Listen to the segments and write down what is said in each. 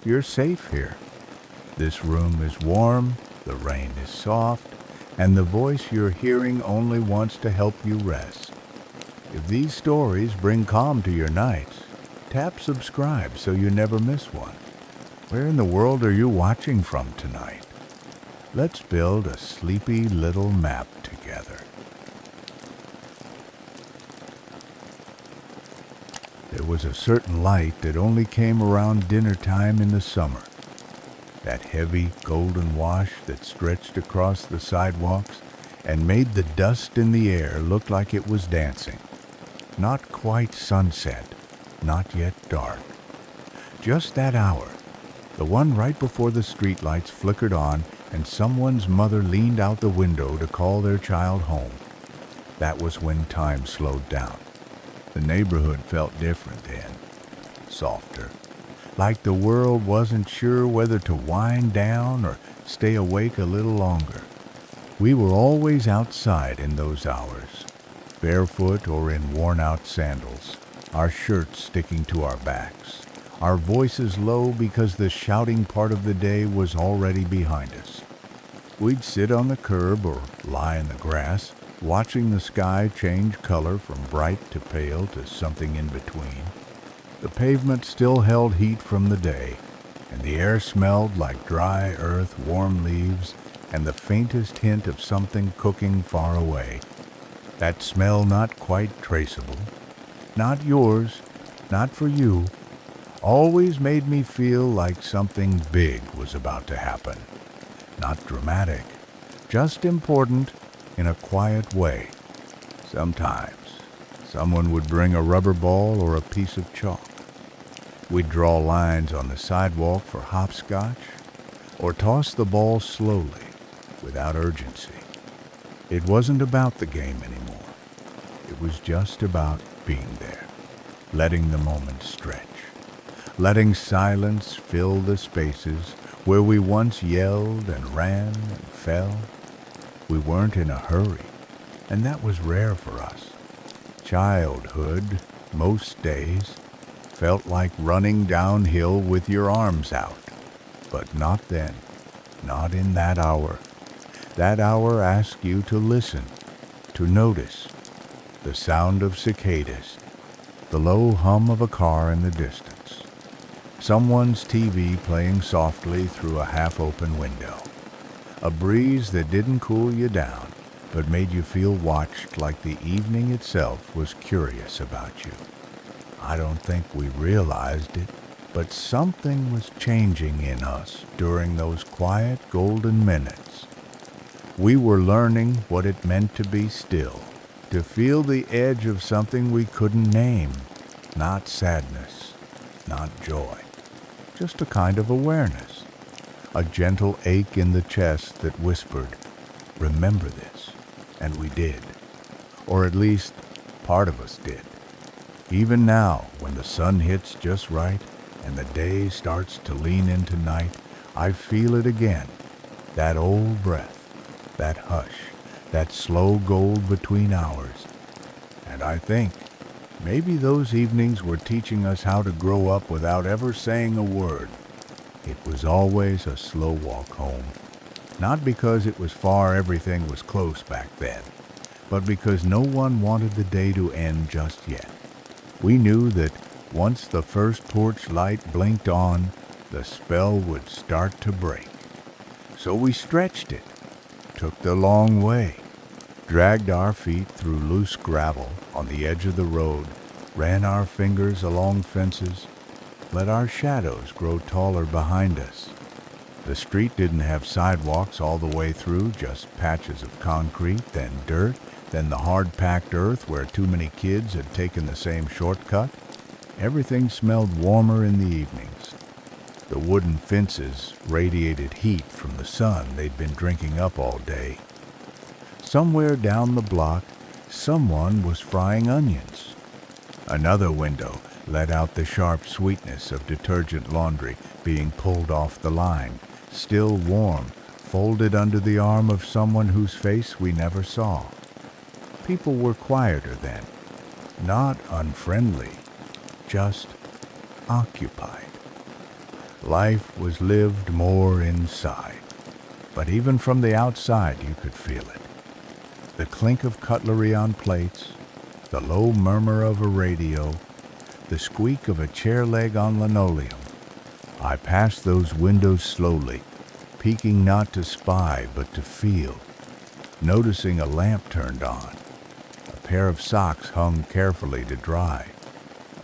you're safe here. This room is warm, the rain is soft, and the voice you're hearing only wants to help you rest. If these stories bring calm to your nights, tap subscribe so you never miss one. Where in the world are you watching from tonight? Let's build a sleepy little map together. There was a certain light that only came around dinner time in the summer. That heavy golden wash that stretched across the sidewalks and made the dust in the air look like it was dancing. Not quite sunset, not yet dark. Just that hour, the one right before the streetlights flickered on and someone's mother leaned out the window to call their child home. That was when time slowed down. The neighborhood felt different then, softer, like the world wasn't sure whether to wind down or stay awake a little longer. We were always outside in those hours, barefoot or in worn-out sandals, our shirts sticking to our backs, our voices low because the shouting part of the day was already behind us. We'd sit on the curb or lie in the grass, watching the sky change color from bright to pale to something in between. The pavement still held heat from the day, and the air smelled like dry earth, warm leaves, and the faintest hint of something cooking far away. That smell not quite traceable, not yours, not for you, always made me feel like something big was about to happen. Not dramatic, just important in a quiet way. Sometimes someone would bring a rubber ball or a piece of chalk. We'd draw lines on the sidewalk for hopscotch or toss the ball slowly without urgency. It wasn't about the game anymore. It was just about being there, letting the moment stretch, letting silence fill the spaces where we once yelled and ran and fell. We weren't in a hurry, and that was rare for us. Childhood, most days, felt like running downhill with your arms out. But not then, not in that hour. That hour asked you to listen, to notice the sound of cicadas, the low hum of a car in the distance, someone's TV playing softly through a half-open window, a breeze that didn't cool you down, but made you feel watched like the evening itself was curious about you. I don't think we realized it, but something was changing in us during those quiet golden minutes. We were learning what it meant to be still, to feel the edge of something we couldn't name, not sadness, not joy, just a kind of awareness, a gentle ache in the chest that whispered, "Remember this," and we did, or at least part of us did. Even now, when the sun hits just right and the day starts to lean into night, I feel it again, that old breath, that hush, that slow gold between hours. And I think maybe those evenings were teaching us how to grow up without ever saying a word. It was always a slow walk home, not because it was far, everything was close back then, but because no one wanted the day to end just yet. We knew that once the first porch light blinked on, the spell would start to break. So we stretched it, took the long way, dragged our feet through loose gravel on the edge of the road, ran our fingers along fences, let our shadows grow taller behind us. The street didn't have sidewalks all the way through, just patches of concrete, then dirt, then the hard-packed earth where too many kids had taken the same shortcut. Everything smelled warmer in the evenings. The wooden fences radiated heat from the sun they'd been drinking up all day. Somewhere down the block, someone was frying onions. Another window let out the sharp sweetness of detergent laundry being pulled off the line, still warm, folded under the arm of someone whose face we never saw. People were quieter then, not unfriendly, just occupied. Life was lived more inside, but even from the outside you could feel it. The clink of cutlery on plates, the low murmur of a radio, the squeak of a chair leg on linoleum. I passed those windows slowly, peeking not to spy but to feel, noticing a lamp turned on, a pair of socks hung carefully to dry,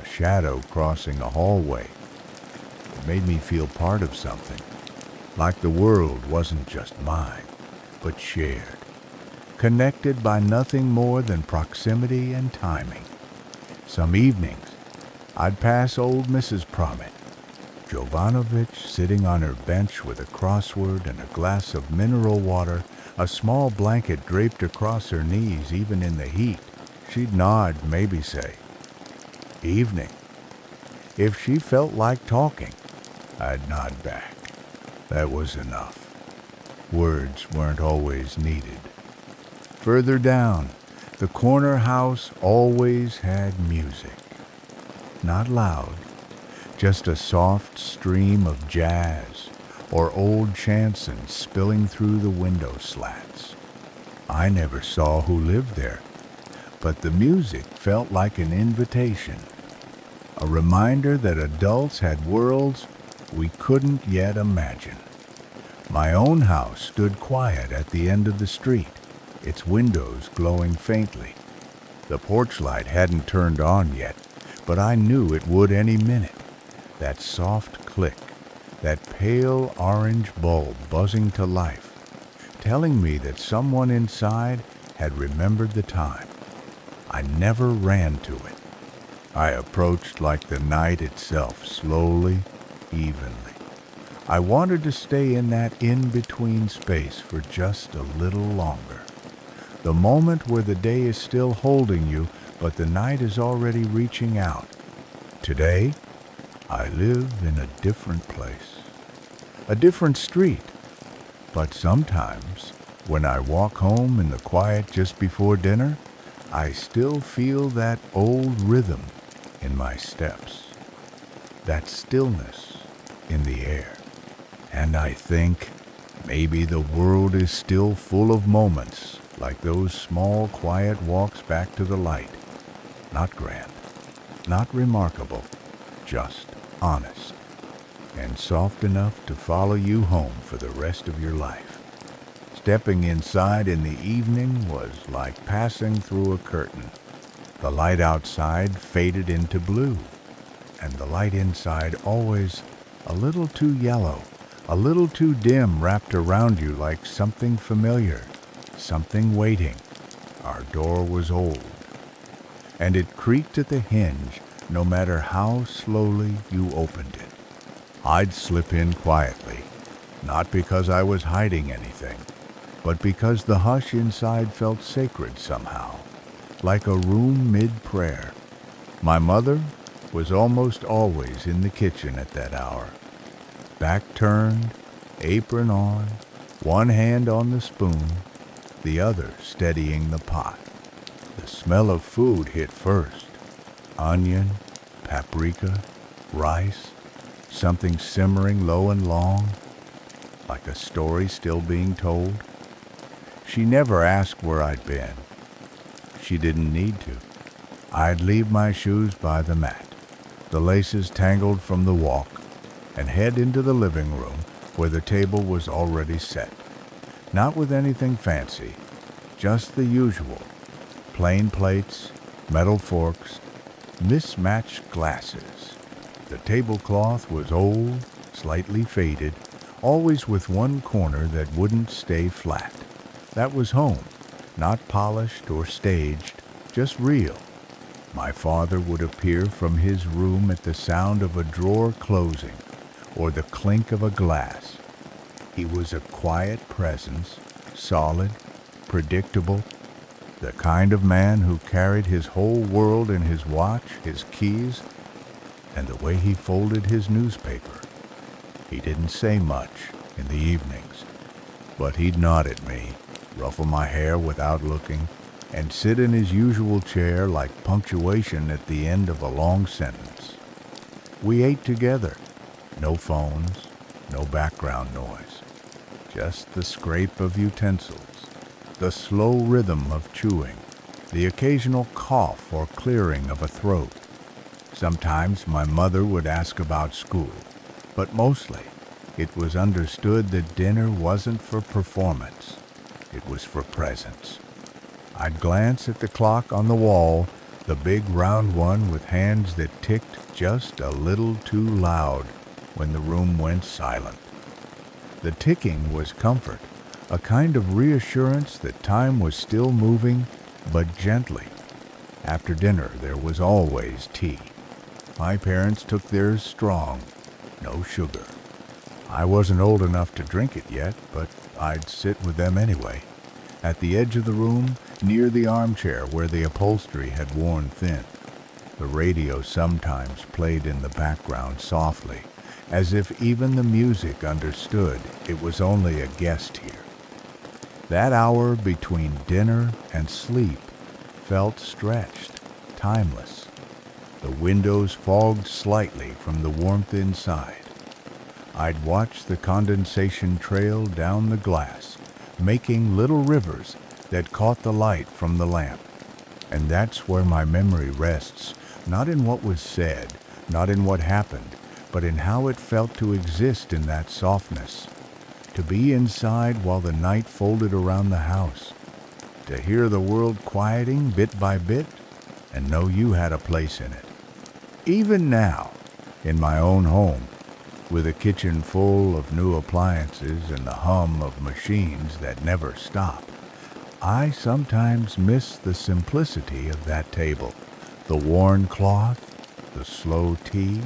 a shadow crossing a hallway. It made me feel part of something, like the world wasn't just mine, but shared, connected by nothing more than proximity and timing. Some evenings, I'd pass old Mrs. Promet, Jovanovich sitting on her bench with a crossword and a glass of mineral water, a small blanket draped across her knees even in the heat. She'd nod, maybe say, "Evening." If she felt like talking, I'd nod back. That was enough. Words weren't always needed. Further down, the corner house always had music. Not loud, just a soft stream of jazz or old chanson spilling through the window slats. I never saw who lived there, but the music felt like an invitation, a reminder that adults had worlds we couldn't yet imagine. My own house stood quiet at the end of the street, its windows glowing faintly. The porch light hadn't turned on yet, but I knew it would any minute. That soft click, that pale orange bulb buzzing to life, telling me that someone inside had remembered the time. I never ran to it. I approached like the night itself, slowly, evenly. I wanted to stay in that in-between space for just a little longer. The moment where the day is still holding you, but the night is already reaching out. Today, I live in a different place, a different street. But sometimes, when I walk home in the quiet just before dinner, I still feel that old rhythm in my steps, that stillness in the air. And I think maybe the world is still full of moments like those small, quiet walks back to the light. Not grand, not remarkable, just honest, and soft enough to follow you home for the rest of your life. Stepping inside in the evening was like passing through a curtain. The light outside faded into blue, and the light inside always a little too yellow, a little too dim, wrapped around you like something familiar, something waiting. Our door was old, and it creaked at the hinge no matter how slowly you opened it. I'd slip in quietly, not because I was hiding anything, but because the hush inside felt sacred somehow, like a room mid-prayer. My mother was almost always in the kitchen at that hour, back turned, apron on, one hand on the spoon, the other steadying the pot. The smell of food hit first. Onion, paprika, rice, something simmering low and long, like a story still being told. She never asked where I'd been. She didn't need to. I'd leave my shoes by the mat, the laces tangled from the walk, and head into the living room where the table was already set. Not with anything fancy, just the usual. Plain plates, metal forks, mismatched glasses. The tablecloth was old, slightly faded, always with one corner that wouldn't stay flat. That was home, not polished or staged, just real. My father would appear from his room at the sound of a drawer closing or the clink of a glass. He was a quiet presence, solid, predictable, the kind of man who carried his whole world in his watch, his keys, and the way he folded his newspaper. He didn't say much in the evenings, but he'd nod at me, ruffle my hair without looking, and sit in his usual chair like punctuation at the end of a long sentence. We ate together, No phones, no background noise, just the scrape of utensils, the slow rhythm of chewing, the occasional cough or clearing of a throat. Sometimes my mother would ask about school, but mostly it was understood that dinner wasn't for performance, it was for presence. I'd glance at the clock on the wall, the big round one with hands that ticked just a little too loud when the room went silent. The ticking was comfort, a kind of reassurance that time was still moving, but gently. After dinner, there was always tea. My parents took theirs strong, no sugar. I wasn't old enough to drink it yet, but I'd sit with them anyway. At the edge of the room, near the armchair where the upholstery had worn thin. The radio sometimes played in the background softly, as if even the music understood it was only a guest here. That hour between dinner and sleep felt stretched, timeless. The windows fogged slightly from the warmth inside. I'd watch the condensation trail down the glass, making little rivers that caught the light from the lamp. And that's where my memory rests, not in what was said, not in what happened, but in how it felt to exist in that softness, to be inside while the night folded around the house, to hear the world quieting bit by bit and know you had a place in it. Even now, in my own home, with a kitchen full of new appliances and the hum of machines that never stop, I sometimes miss the simplicity of that table, the worn cloth, the slow tea,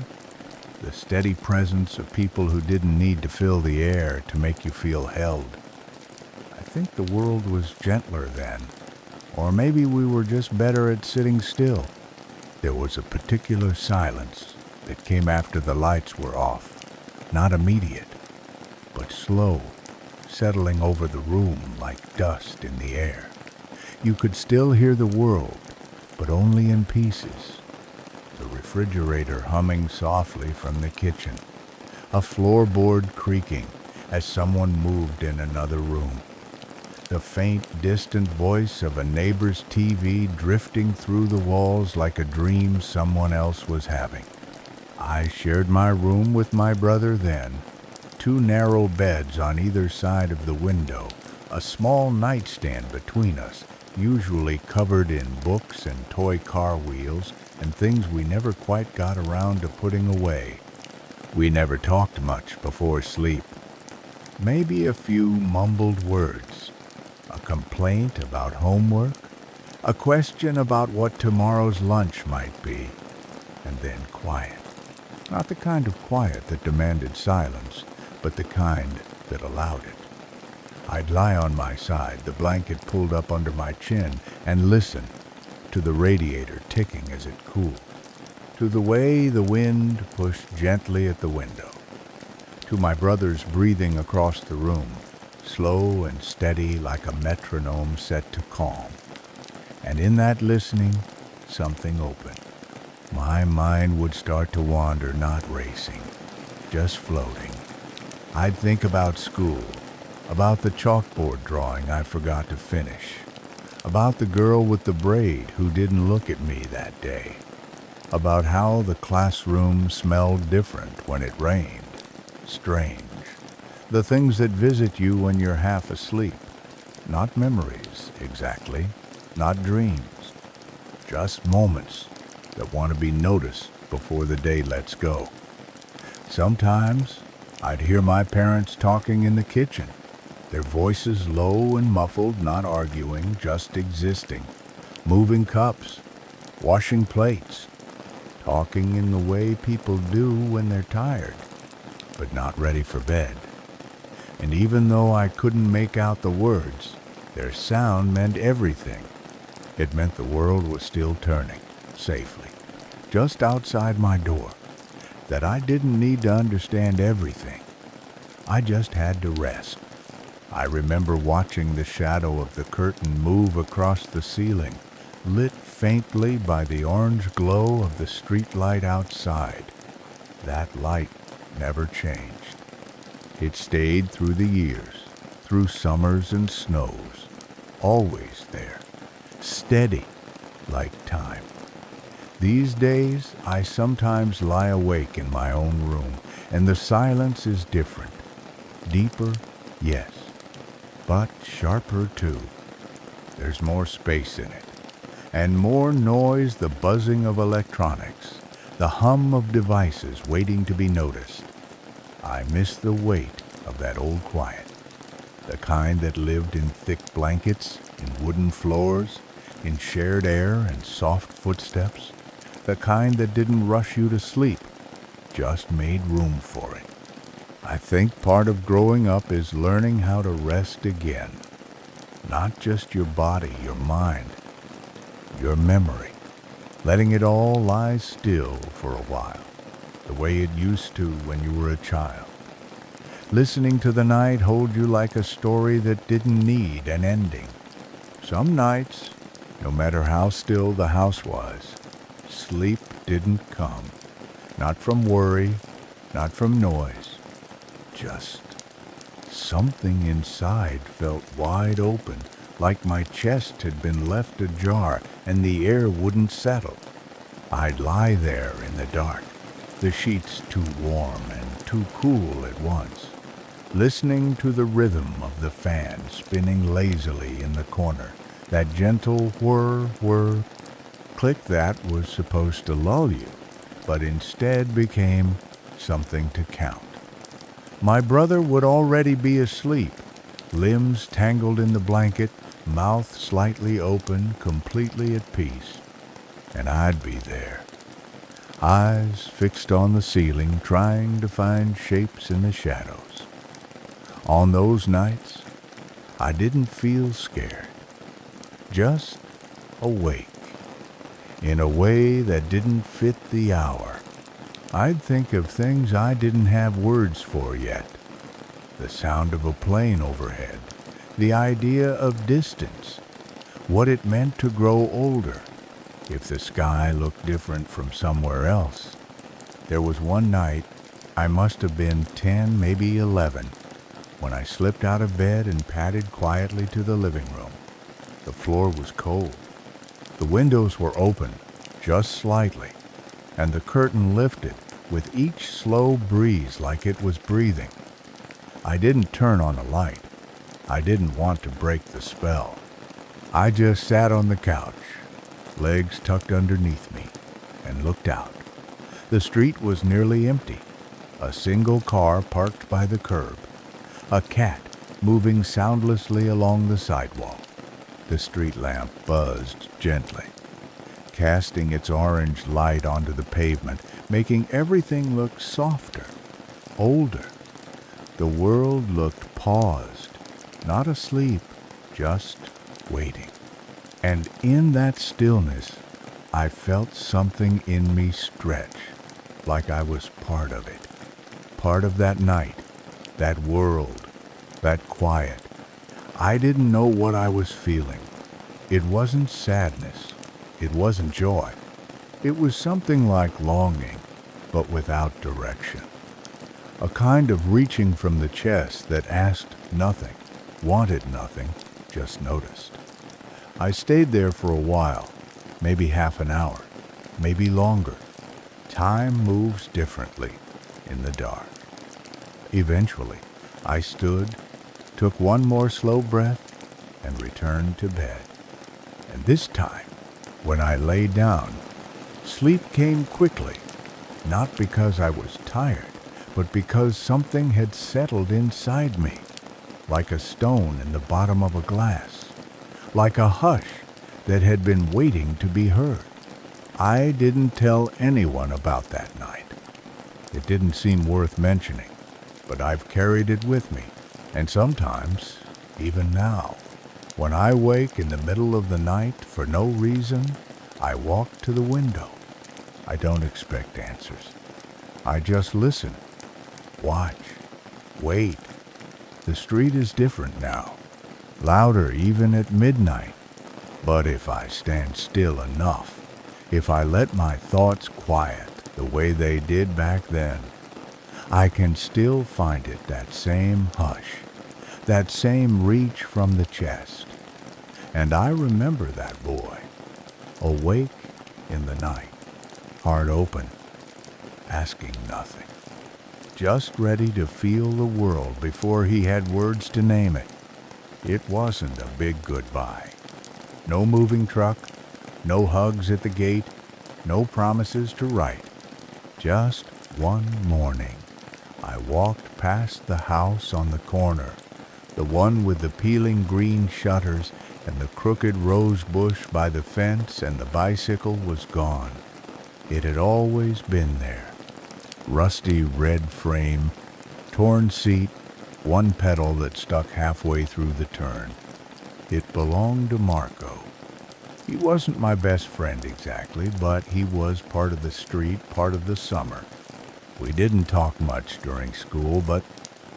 the steady presence of people who didn't need to fill the air to make you feel held. I think the world was gentler then, or maybe we were just better at sitting still. There was a particular silence that came after the lights were off, not immediate, but slow, settling over the room like dust in the air. You could still hear the world, but only in pieces. The refrigerator humming softly from the kitchen, a floorboard creaking as someone moved in another room, the faint, distant voice of a neighbor's TV drifting through the walls like a dream someone else was having. I shared my room with my brother then, two narrow beds on either side of the window, a small nightstand between us, usually covered in books and toy car wheels and things we never quite got around to putting away. We never talked much before sleep. Maybe a few mumbled words, a complaint about homework, a question about what tomorrow's lunch might be, and then quiet. Not the kind of quiet that demanded silence, but the kind that allowed it. I'd lie on my side, the blanket pulled up under my chin, and listen to the radiator ticking as it cooled, to the way the wind pushed gently at the window, to my brother's breathing across the room, slow and steady like a metronome set to calm. And in that listening, something opened. My mind would start to wander, not racing, just floating. I'd think about school, about the chalkboard drawing I forgot to finish, about the girl with the braid who didn't look at me that day, about how the classroom smelled different when it rained. Strange. The things that visit you when you're half asleep. Not memories, exactly. Not dreams. Just moments that want to be noticed before the day lets go. Sometimes I'd hear my parents talking in the kitchen, their voices low and muffled, not arguing, just existing, moving cups, washing plates, talking in the way people do when they're tired, but not ready for bed. And even though I couldn't make out the words, their sound meant everything. It meant the world was still turning, safely, just outside my door, that I didn't need to understand everything. I just had to rest. I remember watching the shadow of the curtain move across the ceiling, lit faintly by the orange glow of the streetlight outside. That light never changed. It stayed through the years, through summers and snows, always there, steady like time. These days, I sometimes lie awake in my own room, and the silence is different. Deeper, yes, but sharper too. There's more space in it, and more noise, the buzzing of electronics, the hum of devices waiting to be noticed. I miss the weight of that old quiet, the kind that lived in thick blankets, in wooden floors, in shared air and soft footsteps, the kind that didn't rush you to sleep, just made room for it. I think part of growing up is learning how to rest again. Not just your body, your mind, your memory. Letting it all lie still for a while, the way it used to when you were a child. Listening to the night hold you like a story that didn't need an ending. Some nights, no matter how still the house was, sleep didn't come. Not from worry, not from noise. Just something inside felt wide open, like my chest had been left ajar and the air wouldn't settle. I'd lie there in the dark, the sheets too warm and too cool at once, listening to the rhythm of the fan spinning lazily in the corner, that gentle whir, whir, click that was supposed to lull you, but instead became something to count. My brother would already be asleep, limbs tangled in the blanket, mouth slightly open, completely at peace. And I'd be there, eyes fixed on the ceiling, trying to find shapes in the shadows. On those nights, I didn't feel scared, just awake, in a way that didn't fit the hour. I'd think of things I didn't have words for yet. The sound of a plane overhead, the idea of distance, what it meant to grow older, if the sky looked different from somewhere else. There was one night, I must have been 10, maybe 11, when I slipped out of bed and padded quietly to the living room. The floor was cold. The windows were open, just slightly, and the curtain lifted with each slow breeze like it was breathing. I didn't turn on a light. I didn't want to break the spell. I just sat on the couch, legs tucked underneath me, and looked out. The street was nearly empty. A single car parked by the curb. A cat moving soundlessly along the sidewalk. The street lamp buzzed gently, casting its orange light onto the pavement, making everything look softer, older. The world looked paused, not asleep, just waiting. And in that stillness, I felt something in me stretch, like I was part of it, part of that night, that world, that quiet. I didn't know what I was feeling. It wasn't sadness. It wasn't joy. It was something like longing, but without direction. A kind of reaching from the chest that asked nothing, wanted nothing, just noticed. I stayed there for a while, maybe half an hour, maybe longer. Time moves differently in the dark. Eventually, I stood, took one more slow breath, and returned to bed. And this time, when I lay down, sleep came quickly, not because I was tired, but because something had settled inside me, like a stone in the bottom of a glass, like a hush that had been waiting to be heard. I didn't tell anyone about that night. It didn't seem worth mentioning, but I've carried it with me, and sometimes, even now, when I wake in the middle of the night for no reason, I walk to the window. I don't expect answers. I just listen, watch, wait. The street is different now, louder even at midnight. But if I stand still enough, if I let my thoughts quiet the way they did back then, I can still find it, that same hush, that same reach from the chest. And I remember that boy, awake in the night, heart open, asking nothing, just ready to feel the world before he had words to name it. It wasn't a big goodbye. No moving truck, no hugs at the gate, no promises to write. Just one morning, I walked past the house on the corner, the one with the peeling green shutters and the crooked rose bush by the fence, and the bicycle was gone. It had always been there. Rusty red frame, torn seat, one pedal that stuck halfway through the turn. It belonged to Marco. He wasn't my best friend exactly, but he was part of the street, part of the summer. We didn't talk much during school, but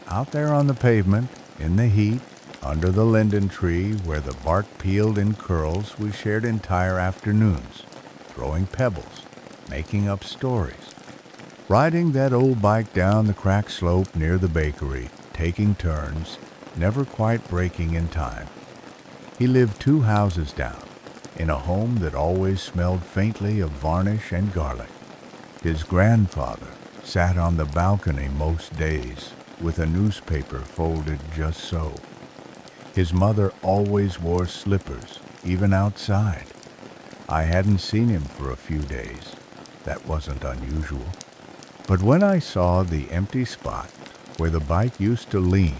out there on the pavement, in the heat, under the linden tree where the bark peeled in curls, we shared entire afternoons, throwing pebbles, making up stories, riding that old bike down the cracked slope near the bakery, taking turns, never quite breaking in time. He lived 2 houses down, in a home that always smelled faintly of varnish and garlic. His grandfather sat on the balcony most days, with a newspaper folded just so. His mother always wore slippers, even outside. I hadn't seen him for a few days. That wasn't unusual. But when I saw the empty spot where the bike used to lean,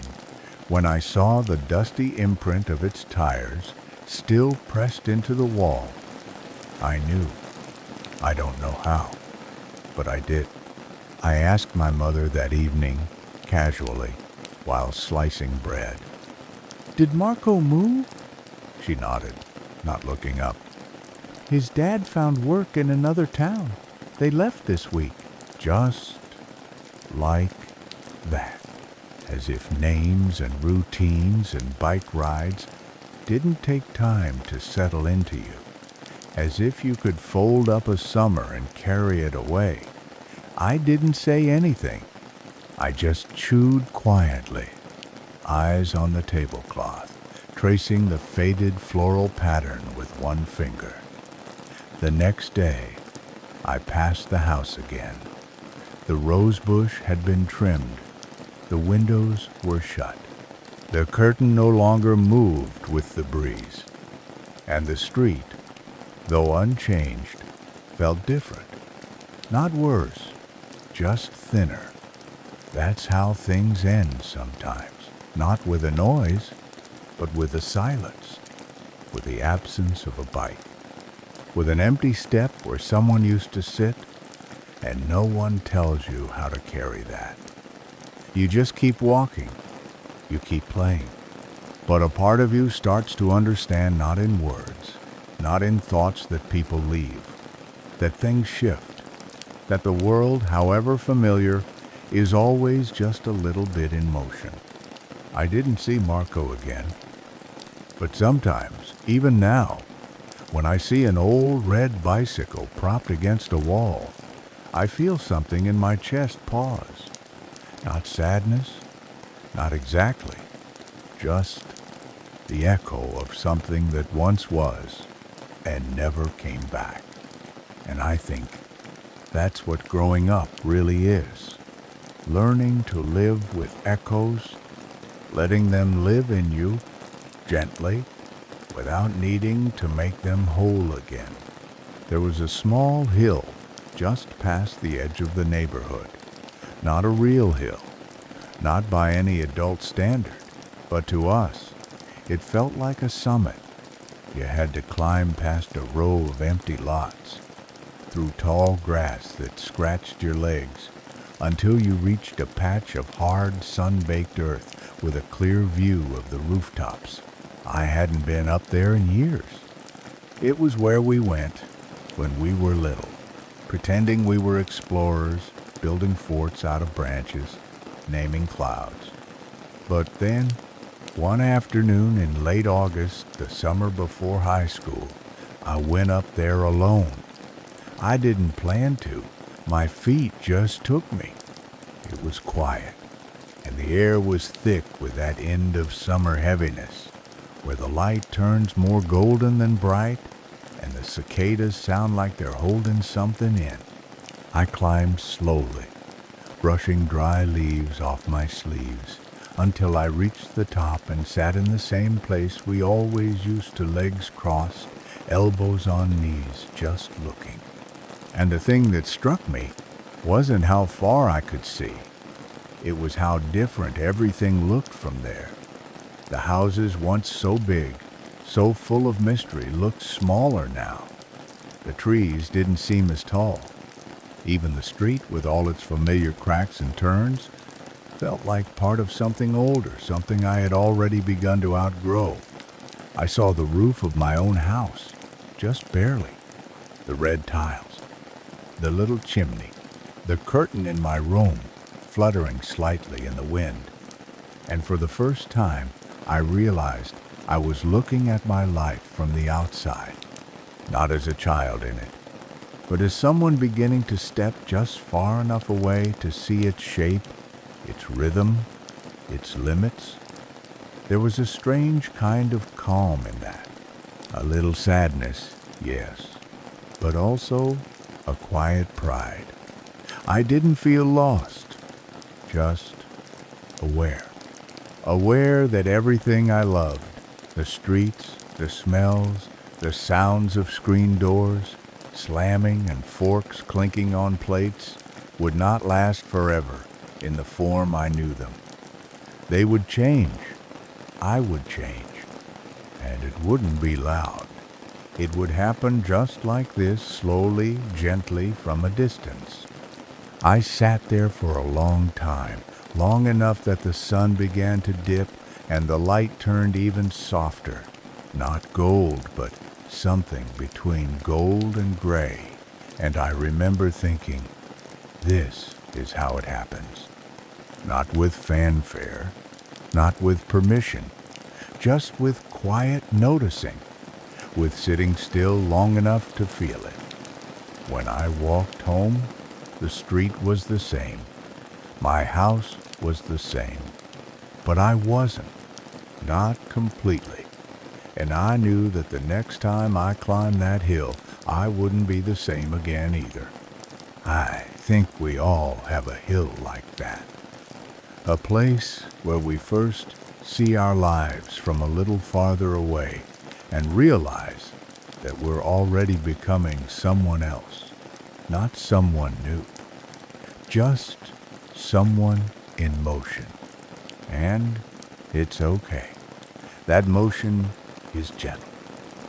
when I saw the dusty imprint of its tires still pressed into the wall, I knew. I don't know how, but I did. I asked my mother that evening, casually, while slicing bread. "Did Marco move?" She nodded, not looking up. "His dad found work in another town. They left this week." Just like that. As if names and routines and bike rides didn't take time to settle into you. As if you could fold up a summer and carry it away. I didn't say anything. I just chewed quietly, eyes on the tablecloth, tracing the faded floral pattern with one finger. The next day, I passed the house again. The rose bush had been trimmed. The windows were shut. The curtain no longer moved with the breeze. And the street, though unchanged, felt different. Not worse, just thinner. That's how things end sometimes. Not with a noise, but with a silence. With the absence of a bike. With an empty step where someone used to sit, and no one tells you how to carry that. You just keep walking. You keep playing. But a part of you starts to understand not in words, not in thoughts that people leave, that things shift, that the world, however familiar, is always just a little bit in motion. I didn't see Marco again. But sometimes, even now, when I see an old red bicycle propped against a wall, I feel something in my chest pause. Not sadness, not exactly, just the echo of something that once was and never came back. And I think that's what growing up really is. Learning to live with echoes, letting them live in you gently, without needing to make them whole again. There was a small hill just past the edge of the neighborhood. Not a real hill, not by any adult standard, but to us, it felt like a summit. You had to climb past a row of empty lots, through tall grass that scratched your legs, until you reached a patch of hard, sun-baked earth with a clear view of the rooftops. I hadn't been up there in years. It was where we went when we were little, pretending we were explorers, building forts out of branches, naming clouds. But then, one afternoon in late August, the summer before high school, I went up there alone. I didn't plan to. My feet just took me. It was quiet, and the air was thick with that end of summer heaviness, where the light turns more golden than bright, and the cicadas sound like they're holding something in. I climbed slowly, brushing dry leaves off my sleeves, until I reached the top and sat in the same place we always used to, legs crossed, elbows on knees, just looking. And the thing that struck me wasn't how far I could see. It was how different everything looked from there. The houses, once so big, so full of mystery, looked smaller now. The trees didn't seem as tall. Even the street, with all its familiar cracks and turns, felt like part of something older, something I had already begun to outgrow. I saw the roof of my own house, just barely. The red tiles, the little chimney, the curtain in my room, fluttering slightly in the wind. And for the first time, I realized I was looking at my life from the outside, not as a child in it, but as someone beginning to step just far enough away to see its shape, its rhythm, its limits. There was a strange kind of calm in that. A little sadness, yes, but also a quiet pride. I didn't feel lost, just aware. Aware that everything I loved, the streets, the smells, the sounds of screen doors, slamming and forks clinking on plates, would not last forever in the form I knew them. They would change. I would change. And it wouldn't be loud. It would happen just like this, slowly, gently, from a distance. I sat there for a long time, long enough that the sun began to dip and the light turned even softer. Not gold, but something between gold and gray. And I remember thinking, this is how it happens. Not with fanfare, not with permission, just with quiet noticing, with sitting still long enough to feel it. When I walked home, the street was the same. My house was the same. But I wasn't, not completely. And I knew that the next time I climbed that hill, I wouldn't be the same again either. I think we all have a hill like that. A place where we first see our lives from a little farther away and realize that we're already becoming someone else, not someone new, just someone in motion. And it's okay. That motion is gentle.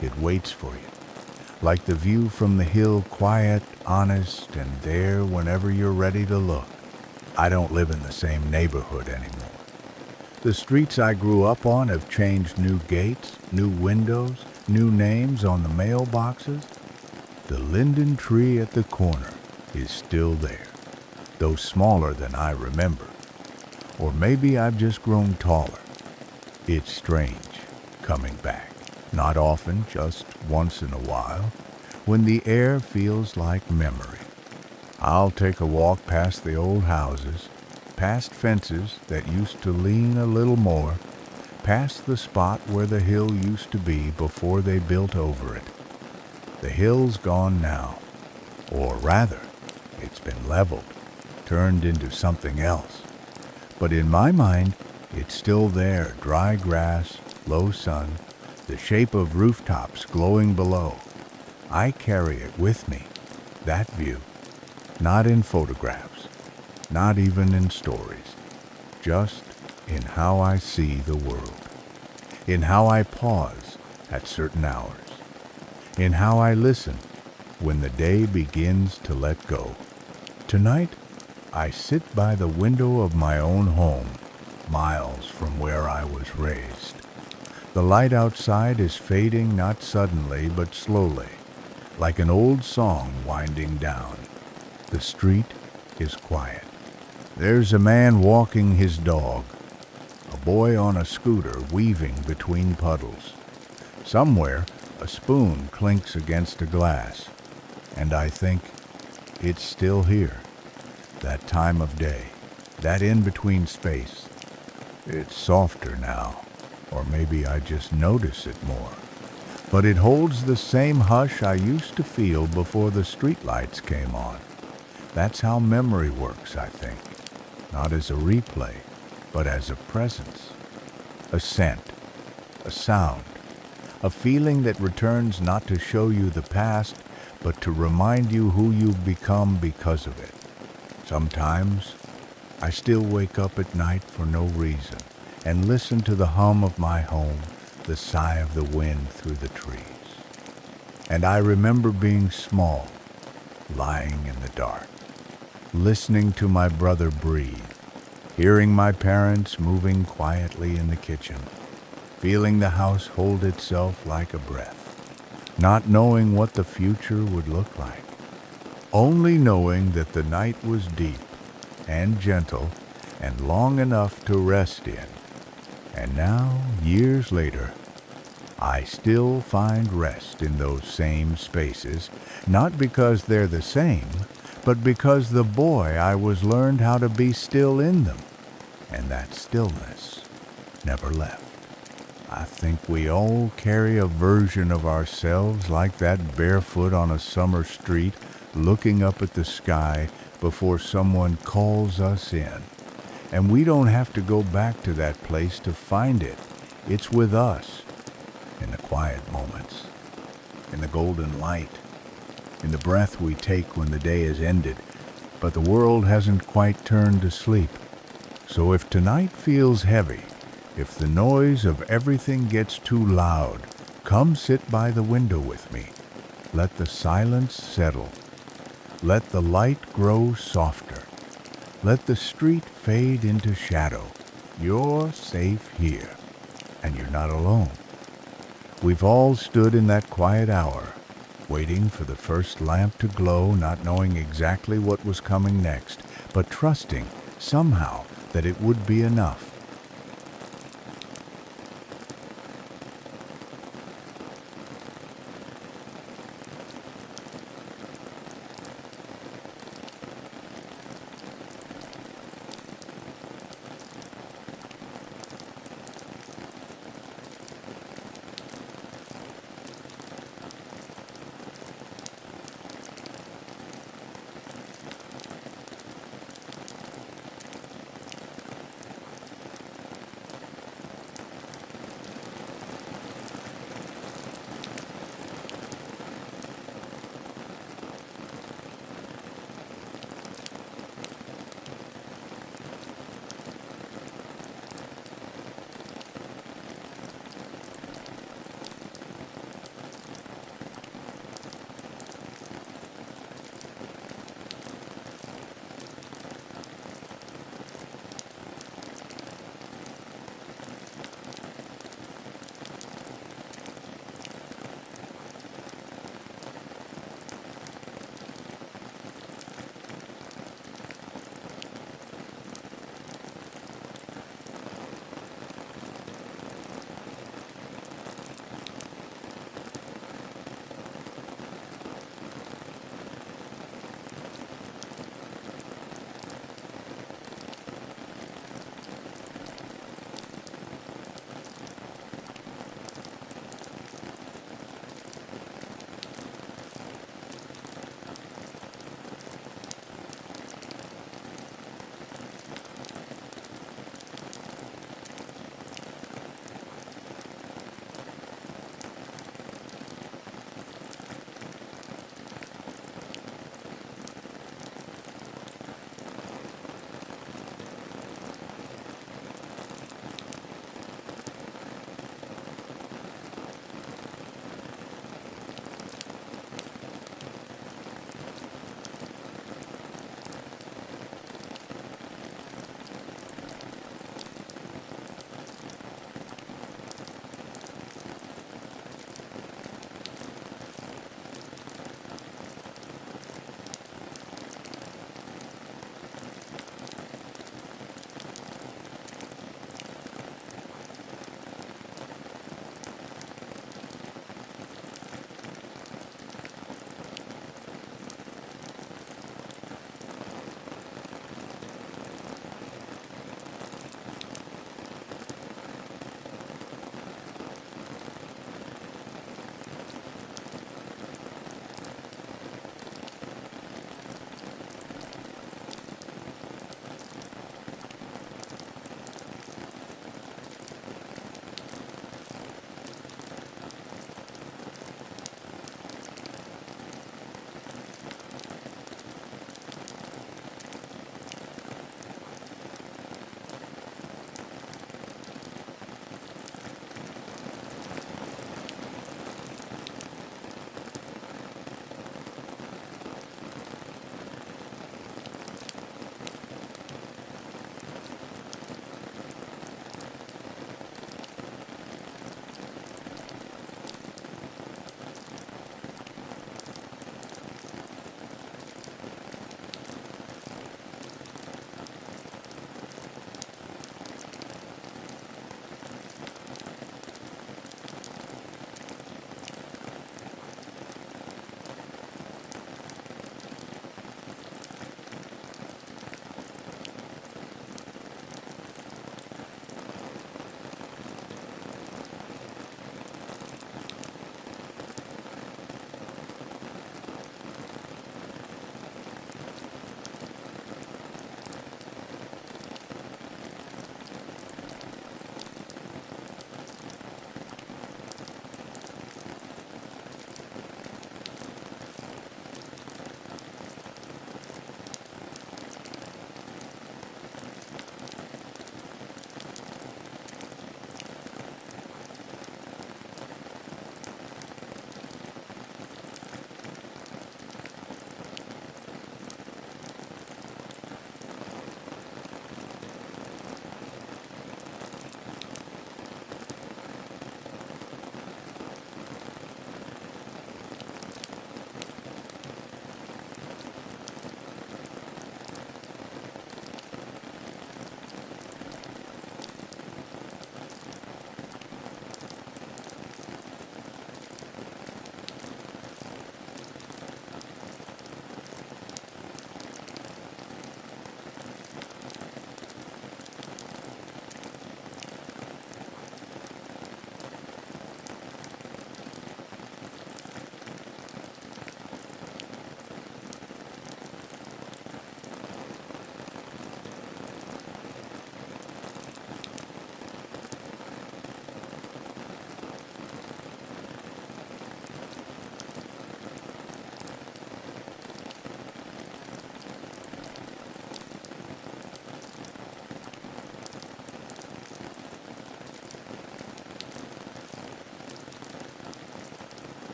It waits for you, like the view from the hill, quiet, honest, and there whenever you're ready to look. I don't live in the same neighborhood anymore. The streets I grew up on have changed, new gates, new windows, new names on the mailboxes. The linden tree at the corner is still there, though smaller than I remember. Or maybe I've just grown taller. It's strange, coming back. Not often, just once in a while, when the air feels like memory. I'll take a walk past the old houses, past fences that used to lean a little more, past the spot where the hill used to be before they built over it. The hill's gone now, or rather, it's been leveled, turned into something else. But in my mind, it's still there, dry grass, low sun, the shape of rooftops glowing below. I carry it with me, that view, not in photographs, not even in stories, just in how I see the world, in how I pause at certain hours, in how I listen when the day begins to let go. Tonight, I sit by the window of my own home, miles from where I was raised. The light outside is fading not suddenly but slowly, like an old song winding down. The street is quiet. There's a man walking his dog, a boy on a scooter weaving between puddles. Somewhere, a spoon clinks against a glass, and I think, it's still here, that time of day, that in-between space. It's softer now, or maybe I just notice it more. But it holds the same hush I used to feel before the streetlights came on. That's how memory works, I think. Not as a replay, but as a presence. A scent, a sound, a feeling that returns not to show you the past, but to remind you who you've become because of it. Sometimes, I still wake up at night for no reason and listen to the hum of my home, the sigh of the wind through the trees. And I remember being small, lying in the dark, listening to my brother breathe, hearing my parents moving quietly in the kitchen, feeling the house hold itself like a breath, not knowing what the future would look like, only knowing that the night was deep and gentle and long enough to rest in. And now, years later, I still find rest in those same spaces, not because they're the same, but because the boy I was learned how to be still in them, and that stillness never left. I think we all carry a version of ourselves like that barefoot on a summer street, looking up at the sky before someone calls us in. And we don't have to go back to that place to find it. It's with us, in the quiet moments, in the golden light, in the breath we take when the day is ended, but the world hasn't quite turned to sleep. So if tonight feels heavy, if the noise of everything gets too loud, come sit by the window with me. Let the silence settle. Let the light grow softer. Let the street fade into shadow. You're safe here, and you're not alone. We've all stood in that quiet hour, waiting for the first lamp to glow, not knowing exactly what was coming next, but trusting somehow that it would be enough.